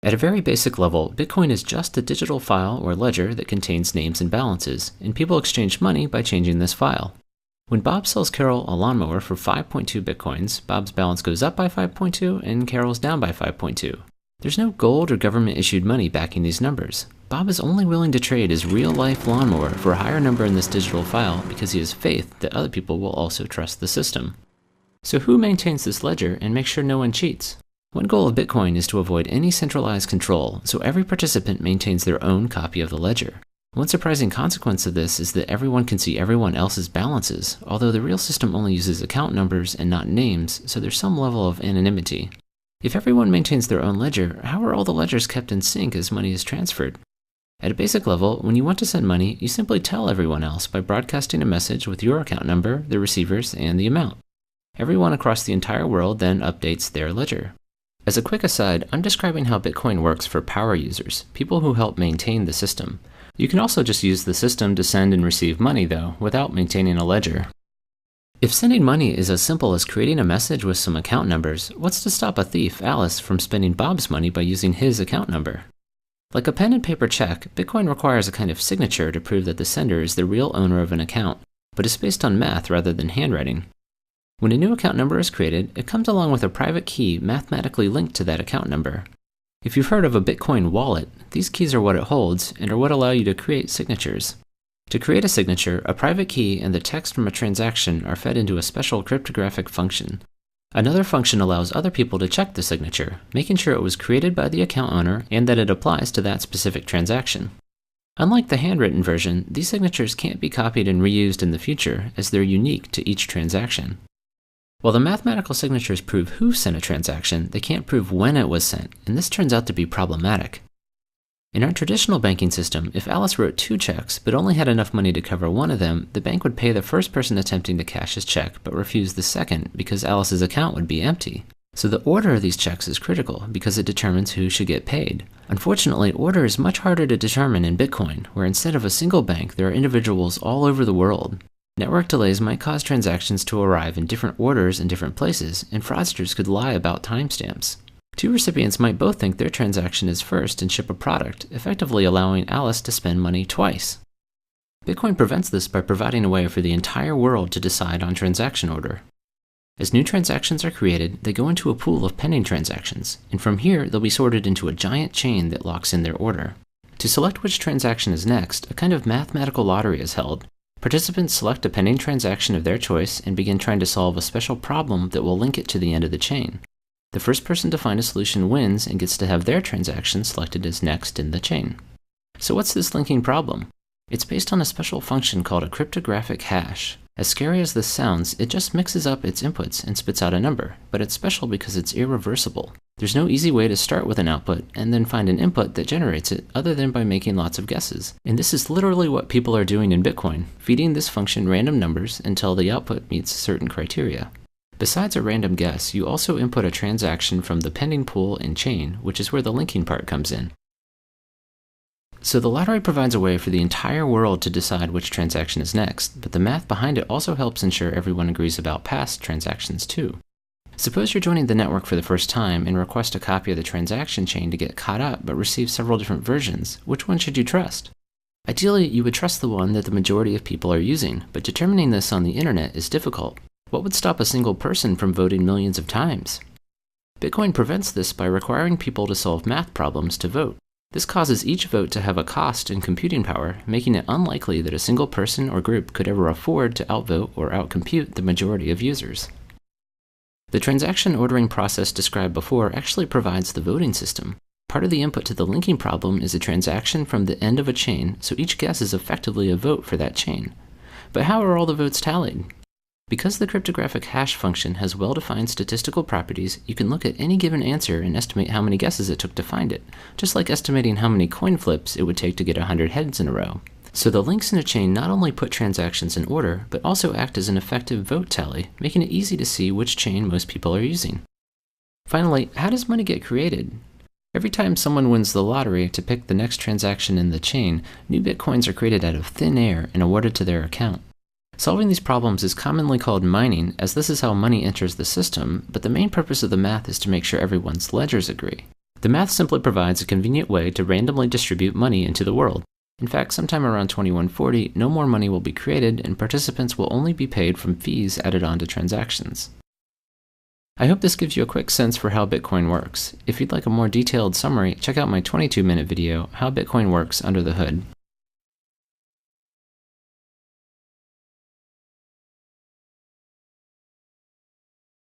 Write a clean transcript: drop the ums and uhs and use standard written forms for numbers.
At a very basic level, Bitcoin is just a digital file or ledger that contains names and balances, and people exchange money by changing this file. When Bob sells Carol a lawnmower for 5.2 Bitcoins, Bob's balance goes up by 5.2 and Carol's down by 5.2. There's no gold or government-issued money backing these numbers. Bob is only willing to trade his real-life lawnmower for a higher number in this digital file because he has faith that other people will also trust the system. So who maintains this ledger and makes sure no one cheats? One goal of Bitcoin is to avoid any centralized control, so every participant maintains their own copy of the ledger. One surprising consequence of this is that everyone can see everyone else's balances, although the real system only uses account numbers and not names, so there's some level of anonymity. If everyone maintains their own ledger, how are all the ledgers kept in sync as money is transferred? At a basic level, when you want to send money, you simply tell everyone else by broadcasting a message with your account number, the receivers, and the amount. Everyone across the entire world then updates their ledger. As a quick aside, I'm describing how Bitcoin works for power users, people who help maintain the system. You can also just use the system to send and receive money, though, without maintaining a ledger. If sending money is as simple as creating a message with some account numbers, what's to stop a thief, Alice, from spending Bob's money by using his account number? Like a pen and paper check, Bitcoin requires a kind of signature to prove that the sender is the real owner of an account, but is based on math rather than handwriting. When a new account number is created, it comes along with a private key mathematically linked to that account number. If you've heard of a Bitcoin wallet, these keys are what it holds and are what allow you to create signatures. To create a signature, a private key and the text from a transaction are fed into a special cryptographic function. Another function allows other people to check the signature, making sure it was created by the account owner and that it applies to that specific transaction. Unlike the handwritten version, these signatures can't be copied and reused in the future, as they're unique to each transaction. While the mathematical signatures prove who sent a transaction, they can't prove when it was sent, and this turns out to be problematic. In our traditional banking system, if Alice wrote 2 checks but only had enough money to cover one of them, the bank would pay the first person attempting to cash his check but refuse the second because Alice's account would be empty. So the order of these checks is critical because it determines who should get paid. Unfortunately, order is much harder to determine in Bitcoin, where instead of a single bank, there are individuals all over the world. Network delays might cause transactions to arrive in different orders in different places, and fraudsters could lie about timestamps. 2 recipients might both think their transaction is first and ship a product, effectively allowing Alice to spend money twice. Bitcoin prevents this by providing a way for the entire world to decide on transaction order. As new transactions are created, they go into a pool of pending transactions, and from here they'll be sorted into a giant chain that locks in their order. To select which transaction is next, a kind of mathematical lottery is held. Participants select a pending transaction of their choice and begin trying to solve a special problem that will link it to the end of the chain. The first person to find a solution wins and gets to have their transaction selected as next in the chain. So what's this linking problem? It's based on a special function called a cryptographic hash. As scary as this sounds, it just mixes up its inputs and spits out a number, but it's special because it's irreversible. There's no easy way to start with an output and then find an input that generates it other than by making lots of guesses. And this is literally what people are doing in Bitcoin, feeding this function random numbers until the output meets certain criteria. Besides a random guess, you also input a transaction from the pending pool and chain, which is where the linking part comes in. So the lottery provides a way for the entire world to decide which transaction is next, but the math behind it also helps ensure everyone agrees about past transactions too. Suppose you're joining the network for the first time and request a copy of the transaction chain to get caught up but receive several different versions. Which one should you trust? Ideally, you would trust the one that the majority of people are using, but determining this on the internet is difficult. What would stop a single person from voting millions of times? Bitcoin prevents this by requiring people to solve math problems to vote. This causes each vote to have a cost in computing power, making it unlikely that a single person or group could ever afford to outvote or outcompute the majority of users. The transaction ordering process described before actually provides the voting system. Part of the input to the linking problem is a transaction from the end of a chain, so each guess is effectively a vote for that chain. But how are all the votes tallied? Because the cryptographic hash function has well-defined statistical properties, you can look at any given answer and estimate how many guesses it took to find it, just like estimating how many coin flips it would take to get 100 heads in a row. So the links in a chain not only put transactions in order, but also act as an effective vote tally, making it easy to see which chain most people are using. Finally, how does money get created? Every time someone wins the lottery to pick the next transaction in the chain, new bitcoins are created out of thin air and awarded to their account. Solving these problems is commonly called mining, as this is how money enters the system, but the main purpose of the math is to make sure everyone's ledgers agree. The math simply provides a convenient way to randomly distribute money into the world. In fact, sometime around 2140, no more money will be created and participants will only be paid from fees added on to transactions. I hope this gives you a quick sense for how Bitcoin works. If you'd like a more detailed summary, check out my 22-minute video, How Bitcoin Works Under the Hood.